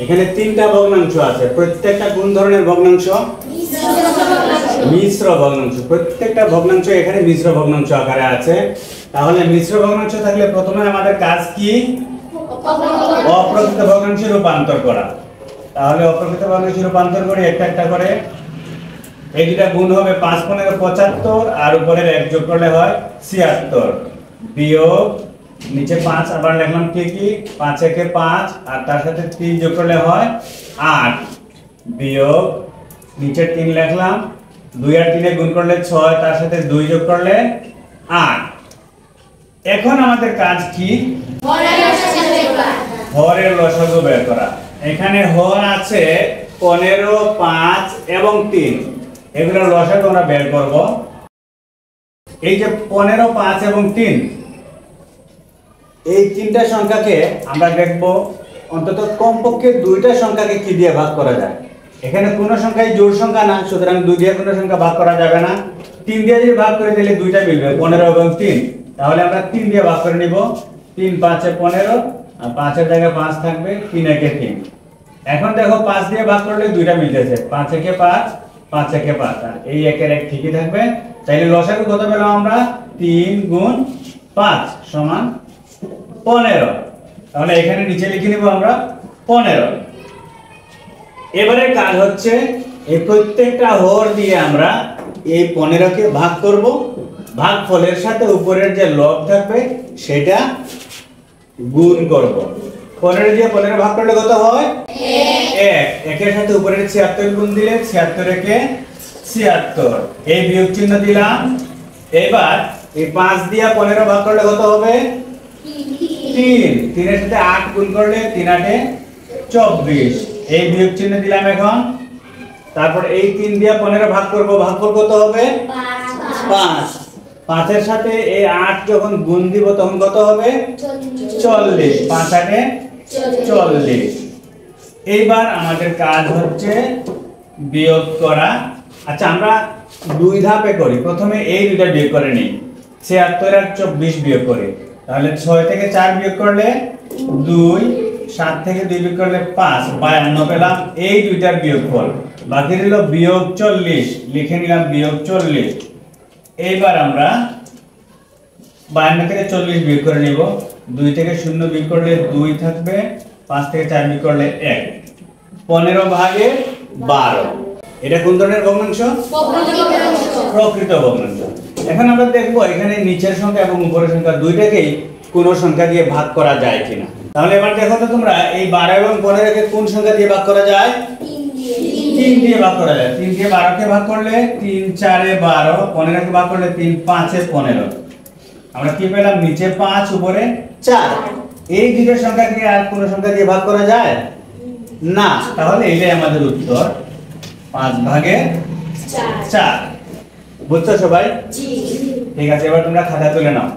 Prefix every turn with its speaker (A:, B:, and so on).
A: এখানে তিনটা ভগ্নাংশ আছে, প্রত্যেকটা কোন ধরনের ভগ্নাংশ? মিশ্র ভগ্নাংশ। প্রত্যেকটা ভগ্নাংশ এখানে মিশ্র ভগ্নাংশ আকারে আছে। তাহলে মিশ্র ভগ্নাংশ থাকলে প্রথমে আমাদের কাজ কি? অপ্রকৃত ভগ্নাংশে রূপান্তর করা। তাহলে অপ্রকৃত ভগ্নাংশে রূপান্তর করে একটা একটা করে। এই দুটা গুণ হবে 5 15 75 আর উপরের 1 যোগ করলে হয় 76 বিয়োগ নিচে 5 আবার লিখলাম কি 5 একে 5 আর তার সাথে 3 যোগ করলে হয় 8 বিয়োগ নিচে 3 লিখলাম 2 আর 3 এ গুণ করলে 6 তার সাথে 2 যোগ করলে 8। এখন আমাদের কাজ কি? হরের লসাগু বের করা। এখানে হর আছে 15 5 এবং 3, এগুলোর লসাগু আমরা বের করব। এই যে 15 5 এবং 3, এই তিনটা সংখ্যাকে আমরা দেখব অন্তত কমপক্ষে দুইটা সংখ্যাকে কি দিয়ে ভাগ করা যায়। এখানে কোনো সংখ্যাই জোড় সংখ্যা না, সুতরাং 2 দিয়ে কোনো সংখ্যা ভাগ করা যাবে না। 3 দিয়ে যদি ভাগ করে দিলে দুইটা মিলবে 15 এবং 3, তাহলে আমরা 3 দিয়ে ভাগ করে নিব। 3 5 এ 15 আর 5 এর জায়গায় 5 থাকবে, 3 একে 3। এখন দেখো 5 দিয়ে ভাগ করলে দুইটা মিলতেছে, 5 একে 5 5 একে 5 আর এই একের এক ঠিকই থাকবে। তাইলে লসাগু কত পেলাম আমরা? 3 গুণ 5 সমান 15। তাহলে এখানে নিচে লিখে নিব আমরা 15। এবারে কাজ হচ্ছে এই প্রত্যেকটা হর দিয়ে আমরা এই 15 কে ভাগ করব। ভাগফলের সাথে উপরের যে লব থাকবে সেটা গুণ করব। 15 দিয়ে 15 ভাগ করলে কত হয়? 1। একের সাথে উপরের 76 গুণ দিলে 76 একে 76, এই বিয়োগ চিহ্ন দিলাম। এবার এই 5 দিয়ে 15 ভাগ করলে কত হবে? 3। 3 এর সাথে 8 গুণ করলে 3 8 এ 24, এই বিয়োগ চিহ্ন দিলাম এখন। তারপর এই 3 দিয়ে 15 ভাগ করব, ভাগফল কত হবে? 5। 5 এর সাথে এই 8 যখন গুণ দিব তখন কত হবে? 40। 5 8 এ 40। এইবার আমাদের কাজ হচ্ছে বিয়োগ করা। আচ্ছা, আমরা দুই ধাপে করি। প্রথমে এই দুইটা বিয়োগ করে নিই, 76 আর 24 বিয়োগ করি। তাহলে 6 থেকে 4 বিয়োগ করলে 2, 7 থেকে 2 বিয়োগ করলে 5, 52 পেলাম। এই দুইটার বিয়োগফল। বাকি রইল বিয়োগ 40, লিখে নিলাম বিয়োগ 40। এইবার আমরা 52 থেকে 40 বিয়োগ করে নিব। 2 থেকে 0 বিয়োগ করলে 2 থাকবে, 5 থেকে 4 বিয়োগ করলে 1। 15 ভাগে 12। এটা কোন ধরনের ভগ্নাংশ? প্রকৃত ভগ্নাংশ। এখন আমরা দেখব এখানে নিচের সংখ্যা এবং উপরের সংখ্যা দুইটাকেই কোন সংখ্যা দিয়ে ভাগ করা যায় কিনা। তাহলে এবার দেখো তো তোমরা, এই 12 এবং 15 কে কোন সংখ্যা দিয়ে ভাগ করা যায়? 3 দিয়ে ভাগ করা যায়। 3 দিয়ে 12 কে ভাগ করলে 3 4 এ 12, 15 কে ভাগ করলে 3 5 এ 15। আমরা কি পেলাম? নিচে 5 উপরে 4। এই দুটো সংখ্যাকে আর কোন সংখ্যা দিয়ে ভাগ করা যায় না। তাহলে এটাই আমাদের উত্তর, 5 ভাগে 4। বুঝছো সবাই? জি। ঠিক আছে, এবার তোমরা খাতা তুলে নাও।